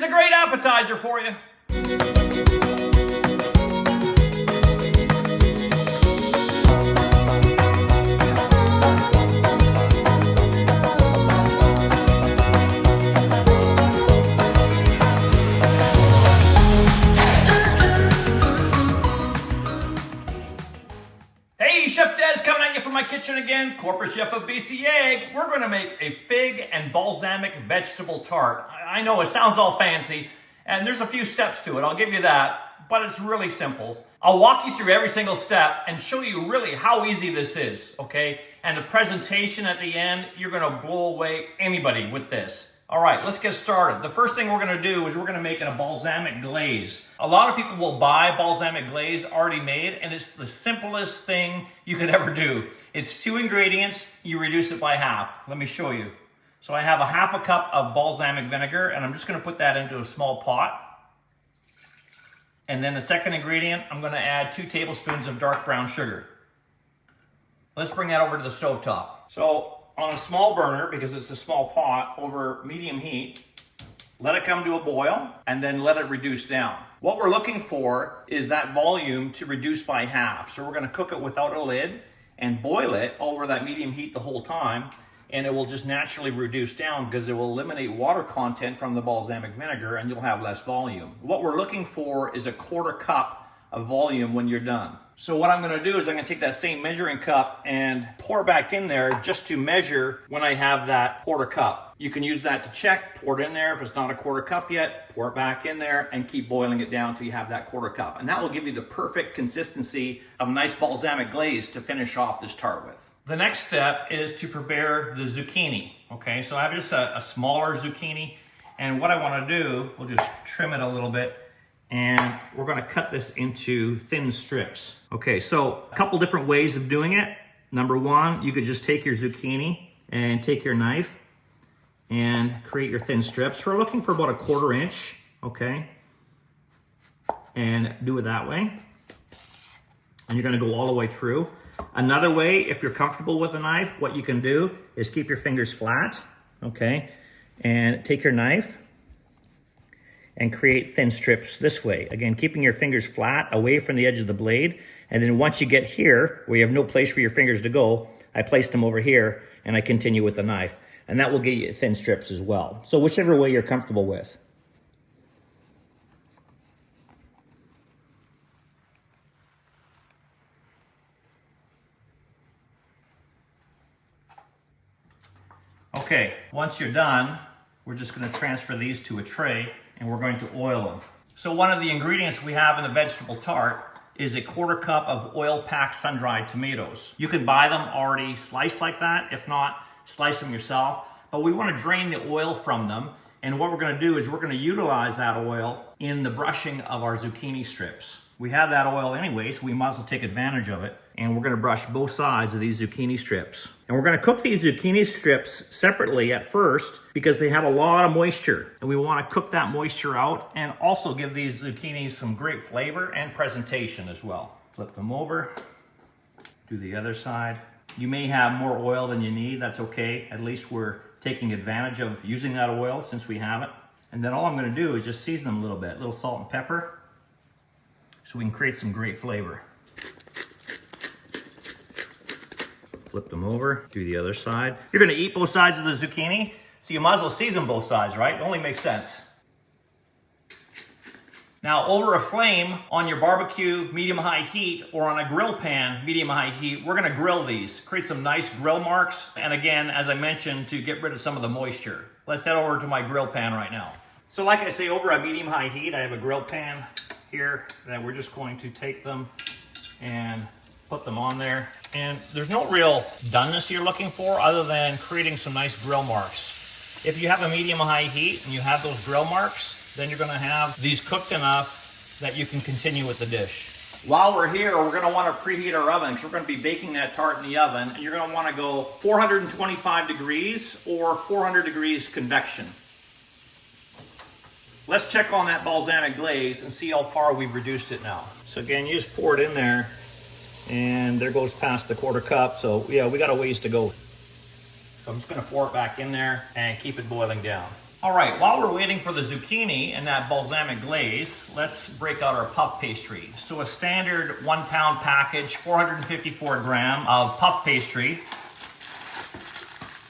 a great appetizer for you. Hey, Chef Dez coming at you from my kitchen again, corporate chef of BCA. We're going to make a fig and balsamic vegetable tart. I know it sounds all fancy, and there's a few steps to it, I'll give you that, but it's really simple. I'll walk you through every single step and show you really how easy this is, okay? And the presentation at the end, you're going to blow away anybody with this. All right, let's get started. The first thing we're going to do is we're going to make a balsamic glaze. A lot of people will buy balsamic glaze already made, and it's the simplest thing you could ever do. It's 2 ingredients, you reduce it by half. Let me show you. So I have a half a cup of balsamic vinegar, and I'm just going to put that into a small pot. And then the second ingredient, I'm going to add 2 tablespoons of dark brown sugar. Let's bring that over to the stove top. So on a small burner, because it's a small pot, over medium heat, let it come to a boil and then let it reduce down. What we're looking for is that volume to reduce by half. So we're going to cook it without a lid and boil it over that medium heat the whole time, and it will just naturally reduce down because it will eliminate water content from the balsamic vinegar and you'll have less volume. What we're looking for is a 1/4 cup of volume when you're done. So what I'm going to do is I'm going to take that same measuring cup and pour back in there just to measure when I have that 1/4 cup. You can use that to check, pour it in there. If it's not a 1/4 cup yet, pour it back in there and keep boiling it down till you have that 1/4 cup. And that will give you the perfect consistency of nice balsamic glaze to finish off this tart with. The next step is to prepare the zucchini. Okay, so I have just a smaller zucchini, and what I want to do, we'll just trim it a little bit, and we're going to cut this into thin strips. Okay, so a couple different ways of doing it. Number one, you could just take your zucchini and take your knife and create your thin strips. We're looking for about a 1/4 inch, okay? And do it that way. And you're going to go all the way through. Another way, if you're comfortable with a knife, what you can do is keep your fingers flat, okay? And take your knife and create thin strips this way. Again, keeping your fingers flat away from the edge of the blade. And then once you get here, where you have no place for your fingers to go, I place them over here and I continue with the knife. And that will get you thin strips as well. So whichever way you're comfortable with. Okay, once you're done, we're just going to transfer these to a tray and we're going to oil them. So one of the ingredients we have in the vegetable tart is a 1/4 cup of oil-packed sun-dried tomatoes. You can buy them already sliced like that. If not, slice them yourself. But we want to drain the oil from them. And what we're going to do is we're going to utilize that oil in the brushing of our zucchini strips. We have that oil anyway, so we might as well take advantage of it. And we're going to brush both sides of these zucchini strips. And we're going to cook these zucchini strips separately at first because they have a lot of moisture. And we want to cook that moisture out and also give these zucchinis some great flavor and presentation as well. Flip them over, do the other side. You may have more oil than you need, that's okay. At least we're taking advantage of using that oil since we have it. And then all I'm going to do is just season them a little bit, a little salt and pepper, so we can create some great flavor. Flip them over, do the other side. You're going to eat both sides of the zucchini, so you might as well season both sides, right? It only makes sense. Now, over a flame on your barbecue, medium-high heat, or on a grill pan, medium-high heat, we're going to grill these, create some nice grill marks, and again, as I mentioned, to get rid of some of the moisture. Let's head over to my grill pan right now. So like I say, over a medium-high heat, I have a grill pan here that we're just going to take them and put them on there. And there's no real doneness you're looking for other than creating some nice grill marks. If you have a medium-high heat and you have those grill marks, then you're going to have these cooked enough that you can continue with the dish. While we're here, we're going to want to preheat our oven because we're going to be baking that tart in the oven. And you're going to want to go 425 degrees or 400 degrees convection. Let's check on that balsamic glaze and see how far we've reduced it now. So again, you just pour it in there and there goes past the 1/4 cup. So yeah, we got a ways to go. So I'm just going to pour it back in there and keep it boiling down. All right, while we're waiting for the zucchini and that balsamic glaze, let's break out our puff pastry. So a standard 1 pound package, 454 gram of puff pastry.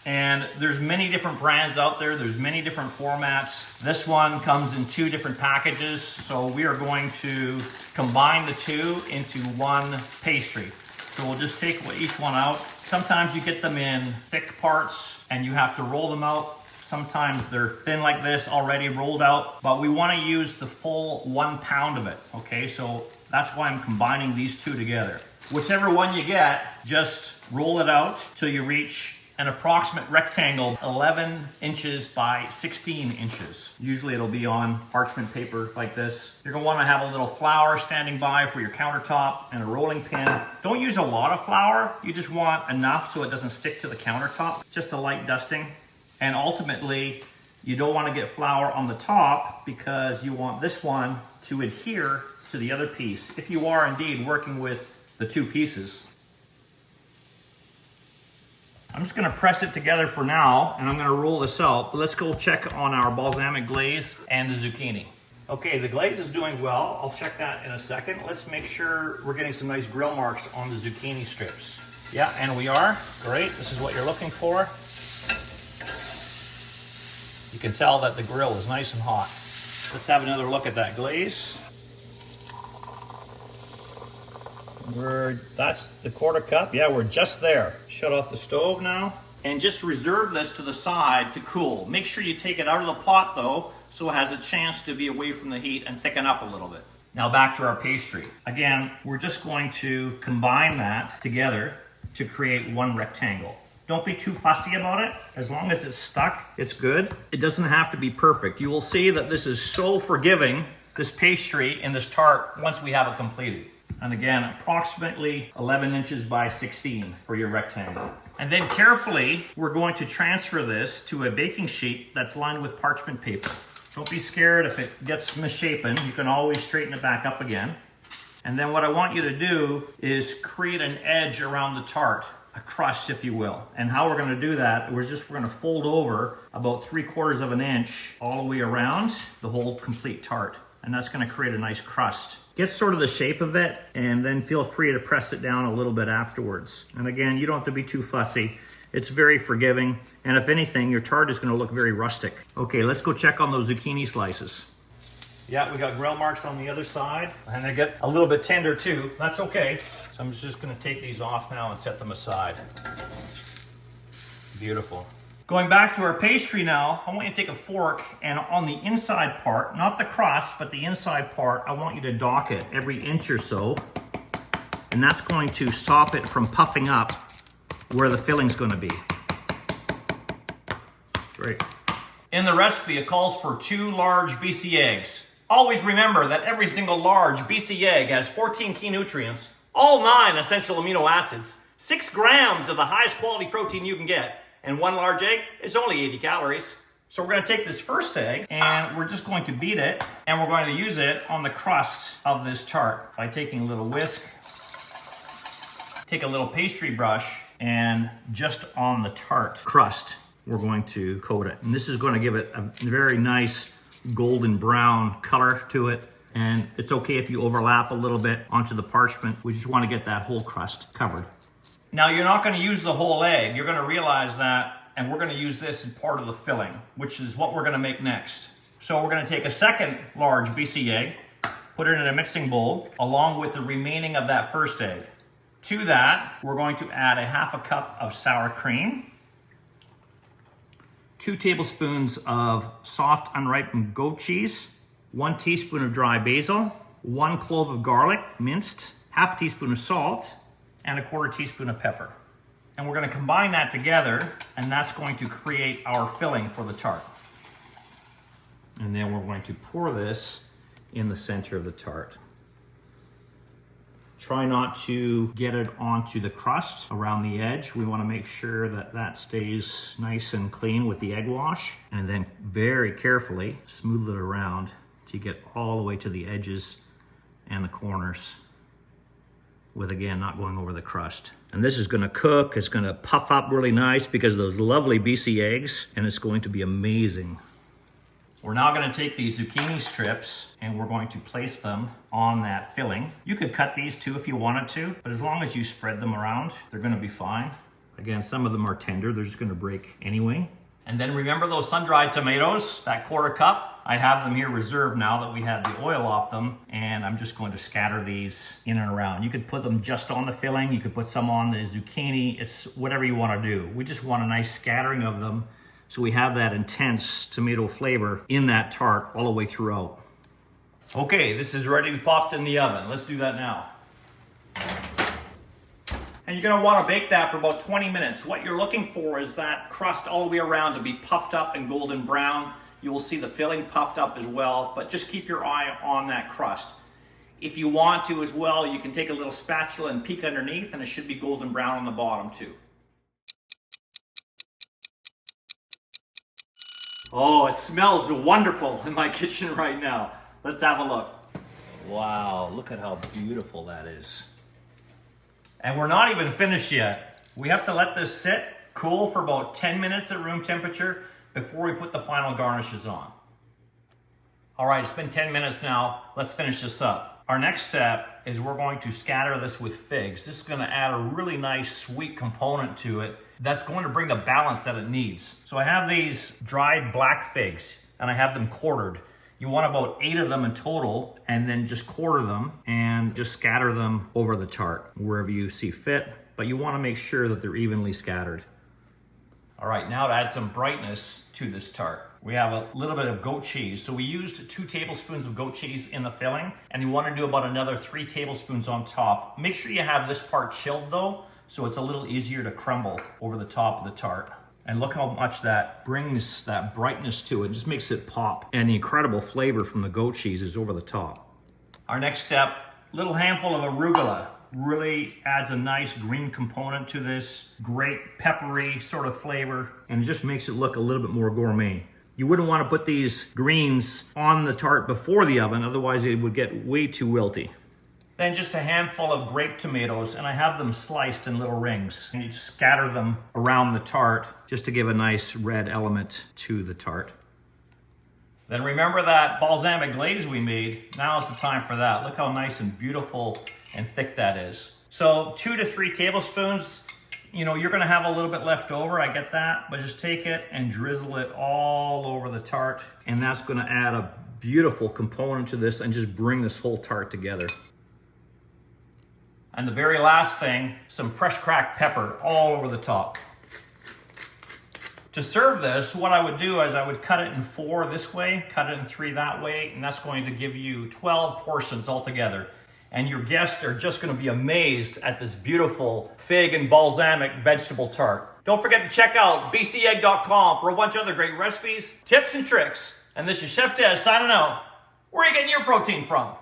And there's many different brands out there. There's many different formats. This one comes in 2 different packages. So we are going to combine the 2 into one pastry. So we'll just take each one out. Sometimes you get them in thick parts and you have to roll them out. Sometimes they're thin like this, already rolled out, but we want to use the full 1 pound of it, okay? So that's why I'm combining these 2 together. Whichever one you get, just roll it out till you reach an approximate rectangle, 11 inches by 16 inches. Usually it'll be on parchment paper like this. You're gonna wanna have a little flour standing by for your countertop and a rolling pin. Don't use a lot of flour. You just want enough so it doesn't stick to the countertop. Just a light dusting. And ultimately, you don't want to get flour on the top because you want this one to adhere to the other piece, if you are indeed working with the 2 pieces. I'm just going to press it together for now, and I'm going to roll this out. But let's go check on our balsamic glaze and the zucchini. Okay, the glaze is doing well. I'll check that in a second. Let's make sure we're getting some nice grill marks on the zucchini strips. Yeah, and we are. Great. This is what you're looking for. You can tell that the grill is nice and hot. Let's have another look at that glaze. That's the 1/4 cup. Yeah, we're just there. Shut off the stove now. And just reserve this to the side to cool. Make sure you take it out of the pot though, so it has a chance to be away from the heat and thicken up a little bit. Now back to our pastry. Again, we're just going to combine that together to create one rectangle. Don't be too fussy about it. As long as it's stuck, it's good. It doesn't have to be perfect. You will see that this is so forgiving, this pastry and this tart, once we have it completed. And again, approximately 11 inches by 16 for your rectangle. And then carefully, we're going to transfer this to a baking sheet that's lined with parchment paper. Don't be scared if it gets misshapen. You can always straighten it back up again. And then what I want you to do is create an edge around the tart. A crust, if you will. And how we're gonna do that, we're gonna fold over about 3/4 of an inch all the way around the whole complete tart. And that's gonna create a nice crust. Get sort of the shape of it, and then feel free to press it down a little bit afterwards. And again, you don't have to be too fussy. It's very forgiving. And if anything, your tart is gonna look very rustic. Okay, let's go check on those zucchini slices. Yeah, we got grill marks on the other side, and they get a little bit tender too. That's okay. So I'm just gonna take these off now and set them aside. Beautiful. Going back to our pastry now, I want you to take a fork and on the inside part, not the crust, but the inside part, I want you to dock it every inch or so. And that's going to stop it from puffing up where the filling's gonna be. Great. In the recipe, it calls for 2 large BC eggs. Always remember that every single large BC egg has 14 key nutrients, all 9 essential amino acids, 6 grams of the highest quality protein you can get, and 1 large egg is only 80 calories. So we're gonna take this first egg and we're just going to beat it, and we're going to use it on the crust of this tart by taking a little whisk, take a little pastry brush, and just on the tart crust, we're going to coat it. And this is gonna give it a very nice golden brown color to it. And it's okay if you overlap a little bit onto the parchment. We just want to get that whole crust covered. Now you're not going to use the whole egg. You're going to realize that, and we're going to use this as part of the filling, which is what we're going to make next. So we're going to take a second large BC egg, put it in a mixing bowl along with the remaining of that first egg. To that, we're going to add a 1/2 cup of sour cream, 2 tablespoons of soft unripened goat cheese, 1 teaspoon of dry basil, 1 clove of garlic minced, 1/2 teaspoon of salt, and 1/4 teaspoon of pepper. And we're gonna combine that together, and that's going to create our filling for the tart. And then we're going to pour this in the center of the tart. Try not to get it onto the crust around the edge. We want to make sure that that stays nice and clean with the egg wash. And then very carefully smooth it around to get all the way to the edges and the corners, with, again, not going over the crust. And this is going to cook. It's going to puff up really nice because of those lovely BC eggs, and it's going to be amazing. We're now going to take these zucchini strips and we're going to place them on that filling. You could cut these too if you wanted to, but as long as you spread them around, they're going to be fine. Again, some of them are tender, they're just going to break anyway. And then remember those sun-dried tomatoes, that 1/4 cup? I have them here reserved now that we had the oil off them, and I'm just going to scatter these in and around. You could put them just on the filling, you could put some on the zucchini, it's whatever you want to do. We just want a nice scattering of them so we have that intense tomato flavor in that tart all the way throughout. Okay, this is ready to be popped in the oven. Let's do that now. And you're going to want to bake that for about 20 minutes. What you're looking for is that crust all the way around to be puffed up and golden brown. You will see the filling puffed up as well, but just keep your eye on that crust. If you want to as well, you can take a little spatula and peek underneath, and it should be golden brown on the bottom too. Oh, it smells wonderful in my kitchen right now. Let's have a look. Wow, look at how beautiful that is. And we're not even finished yet. We have to let this sit, cool for about 10 minutes at room temperature before we put the final garnishes on. All right, it's been 10 minutes now. Let's finish this up. Our next step is we're going to scatter this with figs. This is going to add a really nice sweet component to it that's going to bring the balance that it needs. So I have these dried black figs and I have them quartered. You want about 8 of them in total, and then just quarter them and just scatter them over the tart wherever you see fit, but you want to make sure that they're evenly scattered. All right, now to add some brightness to this tart, we have a little bit of goat cheese. So we used 2 tablespoons of goat cheese in the filling, and you want to do about another 3 tablespoons on top. Make sure you have this part chilled though, so it's a little easier to crumble over the top of the tart. And look how much that brings that brightness to it. It just makes it pop. And the incredible flavor from the goat cheese is over the top. Our next step, little handful of arugula. Really adds a nice green component to this. Grape, peppery sort of flavor. And it just makes it look a little bit more gourmet. You wouldn't want to put these greens on the tart before the oven, otherwise it would get way too wilty. Then just a handful of grape tomatoes, and I have them sliced in little rings. And you scatter them around the tart just to give a nice red element to the tart. Then remember that balsamic glaze we made? Now is the time for that. Look how nice and beautiful and thick that is. So 2 to 3 tablespoons. You know, you're gonna have a little bit left over, I get that, but just take it and drizzle it all over the tart. And that's gonna add a beautiful component to this and just bring this whole tart together. And the very last thing, some fresh cracked pepper all over the top. To serve this, what I would do is I would cut it in 4 this way, cut it in 3 that way, and that's going to give you 12 portions altogether. And your guests are just going to be amazed at this beautiful fig and balsamic vegetable tart. Don't forget to check out bcegg.com for a bunch of other great recipes, tips, and tricks. And this is Chef Dez signing out. Where are you getting your protein from?